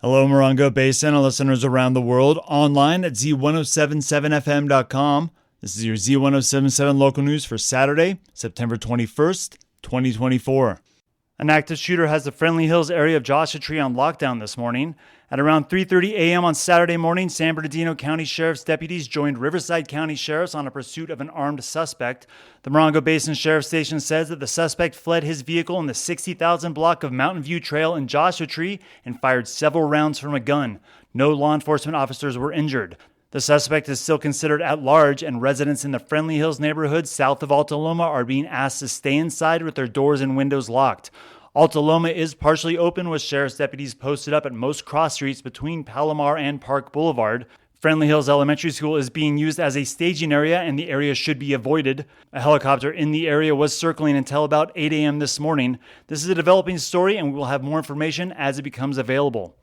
Hello, Morongo Basin and listeners around the world, online at Z107.7fm.com. This is your Z107.7 local news for Saturday, September 21st, 2024. An active shooter has the Friendly Hills area of Joshua Tree on lockdown this morning. At around 3:30 a.m. on Saturday morning, San Bernardino County Sheriff's deputies joined Riverside County Sheriff's on a pursuit of an armed suspect. The Morongo Basin Sheriff's Station says that the suspect fled his vehicle in the 60,000 block of Mountain View Trail in Joshua Tree and fired several rounds from a gun. No law enforcement officers were injured. The suspect is still considered at large, and residents in the Friendly Hills neighborhood south of Alta Loma are being asked to stay inside with their doors and windows locked. Alta Loma is partially open with sheriff's deputies posted up at most cross streets between Palomar and Park Boulevard. Friendly Hills Elementary School is being used as a staging area, and the area should be avoided. A helicopter in the area was circling until about 8 a.m. this morning. This is a developing story, and we will have more information as it becomes available.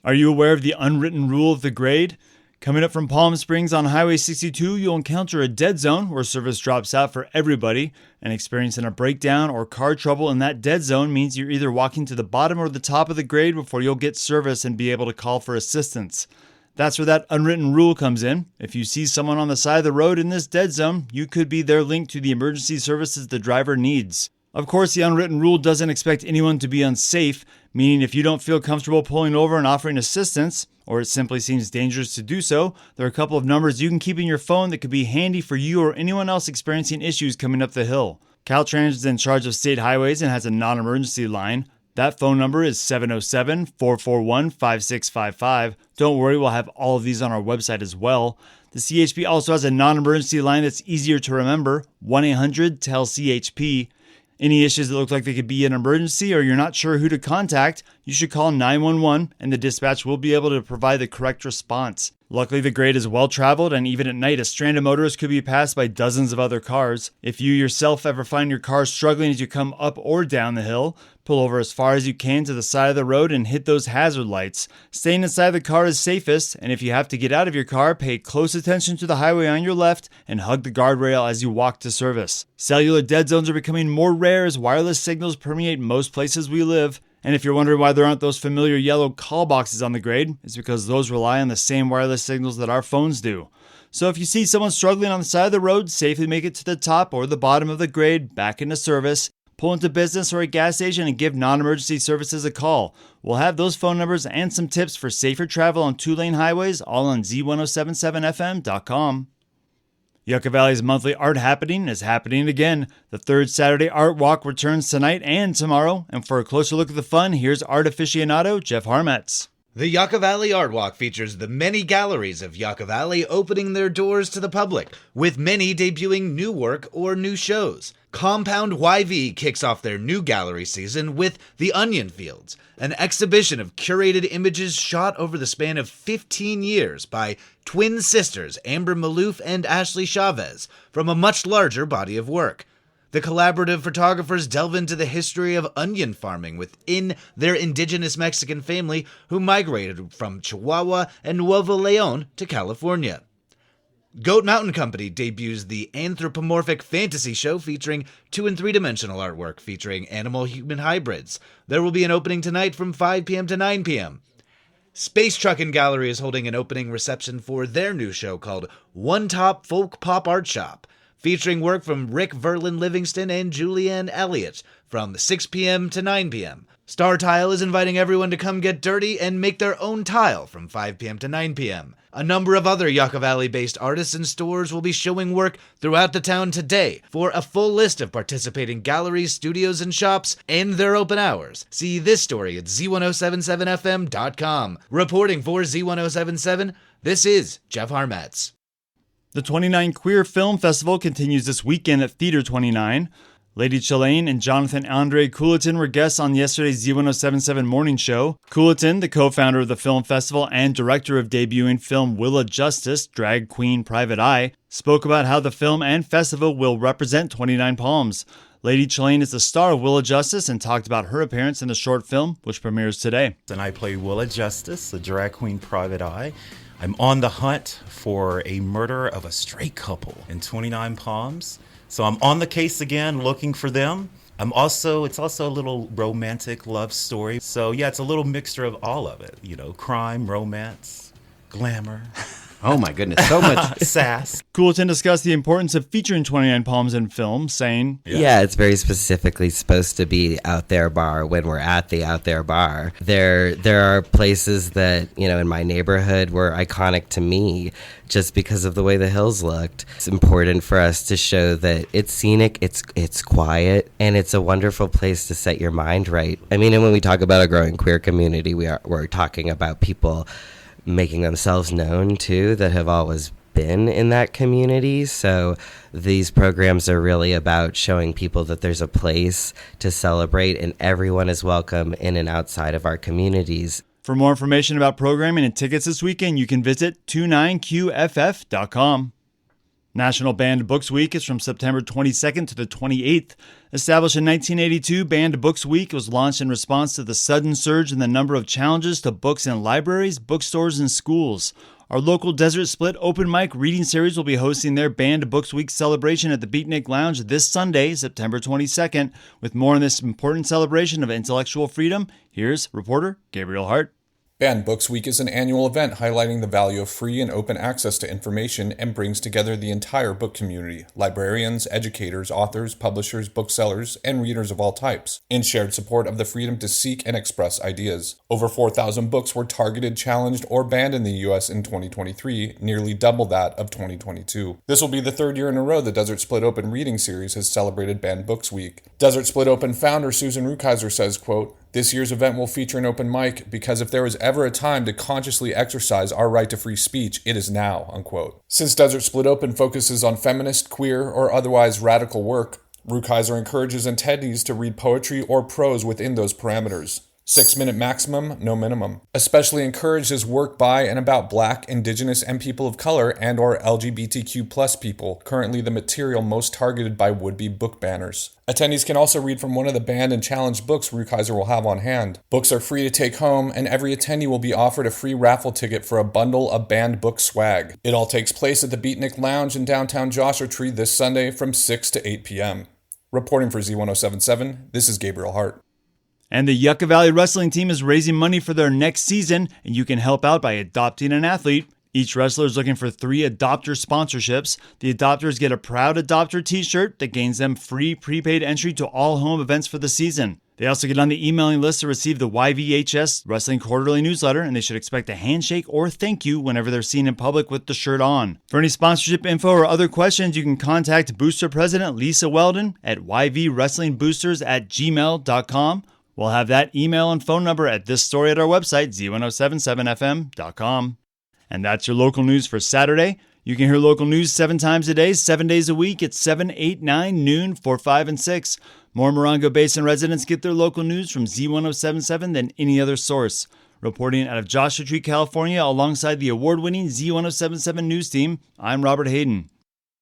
Are you aware of the unwritten rule of the grade? Coming up from Palm Springs on Highway 62, you'll encounter a dead zone where service drops out for everybody, and experiencing a breakdown or car trouble in that dead zone means you're either walking to the bottom or the top of the grade before you'll get service and be able to call for assistance. That's where that unwritten rule comes in. If you see someone on the side of the road in this dead zone, you could be their link to the emergency services the driver needs. Of course, the unwritten rule doesn't expect anyone to be unsafe, meaning if you don't feel comfortable pulling over and offering assistance, or it simply seems dangerous to do so, there are a couple of numbers you can keep in your phone that could be handy for you or anyone else experiencing issues coming up the hill. Caltrans is in charge of state highways and has a non-emergency line. That phone number is 707-441-5655. Don't worry, we'll have all of these on our website as well. The CHP also has a non-emergency line that's easier to remember, 1-800-TEL-CHP. Any issues that look like they could be an emergency or you're not sure who to contact, you should call 911 and the dispatch will be able to provide the correct response. Luckily, the grade is well traveled, and even at night, a strand of motorists could be passed by dozens of other cars. If you yourself ever find your car struggling as you come up or down the hill, pull over as far as you can to the side of the road and hit those hazard lights. Staying inside the car is safest, and if you have to get out of your car, pay close attention to the highway on your left and hug the guardrail as you walk to service. Cellular dead zones are becoming more rare as wireless signals permeate most places we live. And if you're wondering why there aren't those familiar yellow call boxes on the grade, it's because those rely on the same wireless signals that our phones do. So if you see someone struggling on the side of the road, safely make it to the top or the bottom of the grade, back into service, pull into business or a gas station and give non-emergency services a call. We'll have those phone numbers and some tips for safer travel on two-lane highways all on Z107.7fm.com. Yucca Valley's monthly art happening is happening again. The third Saturday Art Walk returns tonight and tomorrow. And for a closer look at the fun, here's art aficionado Jeff Harmetz. The Yucca Valley Art Walk features the many galleries of Yucca Valley opening their doors to the public, with many debuting new work or new shows. Compound YV kicks off their new gallery season with The Onion Fields, an exhibition of curated images shot over the span of 15 years by twin sisters Amber Malouf and Ashley Chavez from a much larger body of work. The collaborative photographers delve into the history of onion farming within their indigenous Mexican family who migrated from Chihuahua and Nuevo León to California. Goat Mountain Company debuts the anthropomorphic fantasy show featuring 2- and 3-dimensional artwork featuring animal-human hybrids. There will be an opening tonight from 5 p.m. to 9 p.m. Space Truckin' Gallery is holding an opening reception for their new show called One Top Folk Pop Art Shop, featuring work from Rick Verlin Livingston and Julianne Elliott from 6 p.m. to 9 p.m. Star Tile is inviting everyone to come get dirty and make their own tile from 5 p.m. to 9 p.m. A number of other Yucca Valley-based artists and stores will be showing work throughout the town today. For a full list of participating galleries, studios, and shops, and their open hours, see this story at Z107.7fm.com. Reporting for Z107.7, this is Jeff Harmetz. The 29 Queer Film Festival continues this weekend at Theater 29. Lady Chilane and Jonathan Andre Coulaton were guests on yesterday's Z107.7 morning show. Coulaton, the co-founder of the film festival and director of debuting film Willa Justice, Drag Queen Private Eye, spoke about how the film and festival will represent 29 Palms. Lady Chilane is the star of Willa Justice and talked about her appearance in the short film, which premieres today. And I play Willa Justice, the Drag Queen Private Eye. I'm on the hunt for a murder of a straight couple in 29 Palms. So I'm on the case again, looking for them. It's also a little romantic love story. So yeah, it's a little mixture of all of it. Crime, romance, glamour, Oh my goodness, so much. sass. Coolton discussed the importance of featuring 29 Palms in film, saying, Yeah, it's very specifically supposed to be Out There Bar when we're at the Out There Bar. There are places that, in my neighborhood were iconic to me just because of the way the hills looked. It's important for us to show that it's scenic, it's quiet, and it's a wonderful place to set your mind right. I mean, and when we talk about a growing queer community, we're talking about people making themselves known too that have always been in that community. So these programs are really about showing people that there's a place to celebrate and everyone is welcome in and outside of our communities. For more information about programming and tickets this weekend, you can visit 29qff.com. National Banned Books Week is from September 22nd to the 28th. Established in 1982, Banned Books Week was launched in response to the sudden surge in the number of challenges to books in libraries, bookstores, and schools. Our local Desert Split open mic reading series will be hosting their Banned Books Week celebration at the Beatnik Lounge this Sunday, September 22nd. With more on this important celebration of intellectual freedom, here's reporter Gabriel Hart. Banned Books Week is an annual event highlighting the value of free and open access to information and brings together the entire book community, librarians, educators, authors, publishers, booksellers, and readers of all types, in shared support of the freedom to seek and express ideas. Over 4,000 books were targeted, challenged, or banned in the U.S. in 2023, nearly double that of 2022. This will be the third year in a row the Desert Split Open Reading Series has celebrated Banned Books Week. Desert Split Open founder Susan Rukeyser says, quote, "This year's event will feature an open mic because if there was ever a time to consciously exercise our right to free speech, it is now," unquote. Since Desert Split Open focuses on feminist, queer, or otherwise radical work, Rukeyser encourages attendees to read poetry or prose within those parameters. 6-minute maximum, no minimum. Especially encouraged is work by and about Black, Indigenous, and people of color and or LGBTQ+ people, currently the material most targeted by would-be book banners. Attendees can also read from one of the banned and challenged books Rukeyser will have on hand. Books are free to take home, and every attendee will be offered a free raffle ticket for a bundle of banned book swag. It all takes place at the Beatnik Lounge in downtown Joshua Tree this Sunday from 6 to 8 p.m. Reporting for Z107.7, this is Gabriel Hart. And the Yucca Valley Wrestling Team is raising money for their next season, and you can help out by adopting an athlete. Each wrestler is looking for 3 adopter sponsorships. The adopters get a Proud Adopter t-shirt that gains them free prepaid entry to all home events for the season. They also get on the emailing list to receive the YVHS Wrestling Quarterly newsletter, and they should expect a handshake or thank you whenever they're seen in public with the shirt on. For any sponsorship info or other questions, you can contact Booster President Lisa Weldon at yvwrestlingboosters@gmail.com. We'll have that email and phone number at this story at our website, Z107.7fm.com. And that's your local news for Saturday. You can hear local news 7 times a day, 7 days a week at 7, 8, 9, noon, 4, 5, and 6. More Morongo Basin residents get their local news from Z107.7 than any other source. Reporting out of Joshua Tree, California, alongside the award-winning Z107.7 news team, I'm Robert Hayden.